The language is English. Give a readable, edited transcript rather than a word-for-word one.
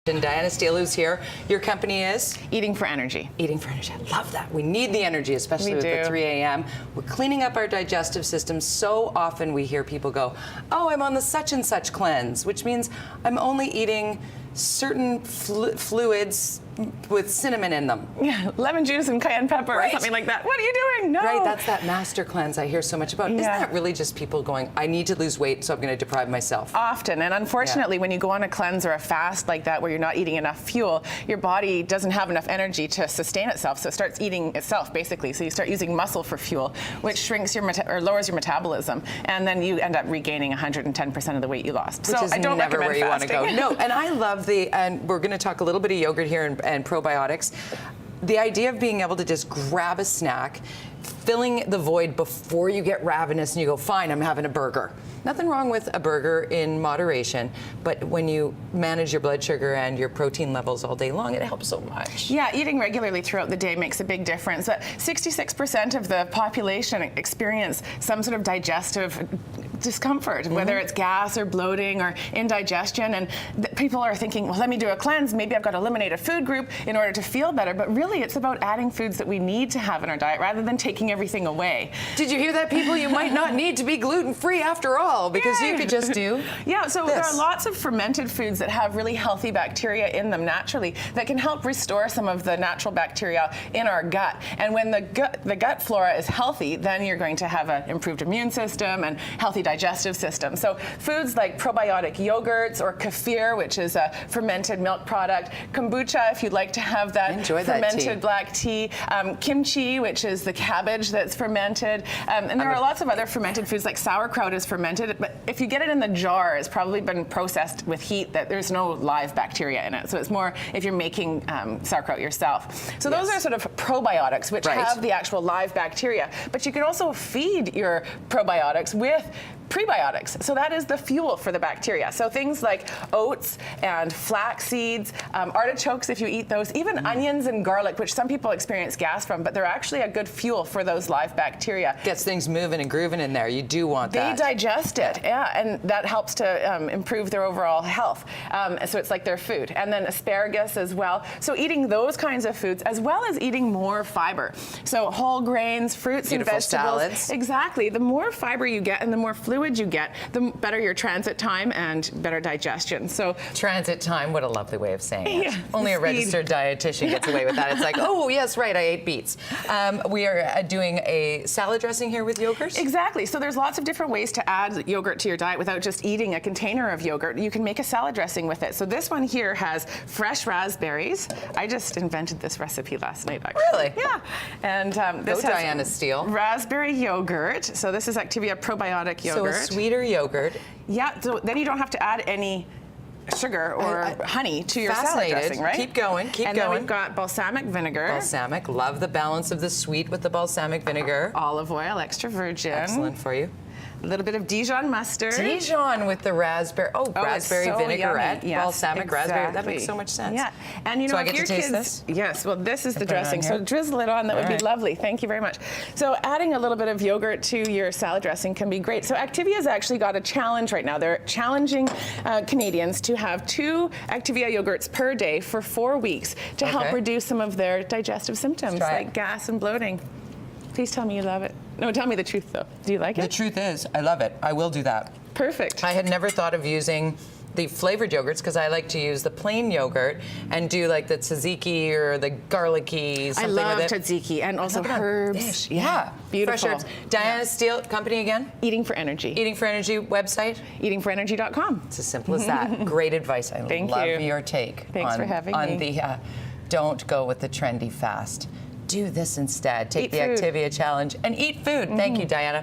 And Diana Steele, who's here. Your company is? Eating for Energy. Eating for Energy. I love that. We need the energy, especially with the 3 a.m. We're cleaning up our digestive system. So often we hear people go, oh, I'm on the such and such cleanse, which means I'm only eating certain fluids with cinnamon in them. Yeah, lemon juice and cayenne pepper or something like that. What are you doing? No. Right, that's that master cleanse I hear so much about. Isn't that really just people going, I need to lose weight, so I'm going to deprive myself? Often, and unfortunately, when you go on a cleanse or a fast like that where you're not eating enough fuel, your body doesn't have enough energy to sustain itself, so it starts eating itself, basically. So you start using muscle for fuel, which shrinks your or lowers your metabolism, and then you end up regaining 110% of the weight you lost. Which is I don't never where you want to go. No, and I love and we're going to talk a little bit of yogurt here and probiotics. The idea of being able to just grab a snack, filling the void before you get ravenous and you go, fine, I'm having a burger. Nothing wrong with a burger in moderation, but when you manage your blood sugar and your protein levels all day long, it helps so much. Yeah, eating regularly throughout the day makes a big difference. 66% of the population experience some sort of digestive discomfort, whether it's gas or bloating or indigestion, and people are thinking, well, let me do a cleanse, maybe I've got to eliminate a food group in order to feel better, but really it's about adding foods that we need to have in our diet rather than taking everything away. Did you hear that, people? You might not need to be gluten-free after all, because you could just do so there are lots of fermented foods that have really healthy bacteria in them naturally that can help restore some of the natural bacteria in our gut. And when the gut flora is healthy, then you're going to have an improved immune system and healthy digestive system. So foods like probiotic yogurts or kefir, which is a fermented milk product, kombucha, if you'd like to have that fermented black tea, kimchi, which is the cabbage that's fermented, and there are lots of other fermented foods like sauerkraut is fermented, but if you get it in the jar, it's probably been processed with heat that there's no live bacteria in it. So it's more if you're making sauerkraut yourself. So those are sort of probiotics, which have the actual live bacteria, but you can also feed your probiotics with prebiotics. So that is the fuel for the bacteria. So things like oats and flax seeds, artichokes if you eat those, even onions and garlic, which some people experience gas from, but they're actually a good fuel for those live bacteria. Gets things moving and grooving in there. You do want that. They digest it, and that helps to improve their overall health. So it's like their food. And then asparagus as well. So eating those kinds of foods, as well as eating more fiber. So whole grains, fruits and vegetables. Salads. Exactly. The more fiber you get and the more fluid you get, the better your transit time and better digestion. So transit time, what a lovely way of saying it. Only a registered dietitian gets away with that. It's like, oh yes, right, I ate beets. We are doing a salad dressing here with yogurts? Exactly. So there's lots of different ways to add yogurt to your diet without just eating a container of yogurt. You can make a salad dressing with it. So this one here has fresh raspberries. I just invented this recipe last night, actually. Really? Yeah. And this has Diana Steele. Raspberry yogurt. So this is Activia probiotic yogurt. So a sweeter yogurt. Yeah, so then you don't have to add any sugar or honey to your salad dressing, right? Keep going, keep going. And then we've got balsamic vinegar. Balsamic, love the balance of the sweet with the balsamic vinegar. Olive oil, extra virgin. Excellent for you. A little bit of Dijon mustard. Dijon with the raspberry. Oh, raspberry vinaigrette, balsamic raspberry. That makes so much sense. Yeah, and you know, so I get to taste this? Yes. Well, this is the dressing. So drizzle it on. That would be lovely. Thank you very much. So adding a little bit of yogurt to your salad dressing can be great. So Activia's actually got a challenge right now. They're challenging Canadians to have 2 Activia yogurts per day for 4 weeks to help reduce some of their digestive symptoms like gas and bloating. Please tell me you love it. No, tell me the truth, though. Do you like it? The truth is, I love it. I will do that. Perfect. I had never thought of using the flavored yogurts because I like to use the plain yogurt and do like the tzatziki or the garlicky something with it. I love tzatziki and also herbs. Yeah, beautiful. Fresh herbs. Diana Steele, company again? Eating for Energy. Eating for Energy website? eatingforenergy.com. It's as simple as that. Great advice. I love your take Thanks for having me. on the don't go with the trendy fast. Do this instead. Take the Activia challenge and eat food. Thank you, Diana.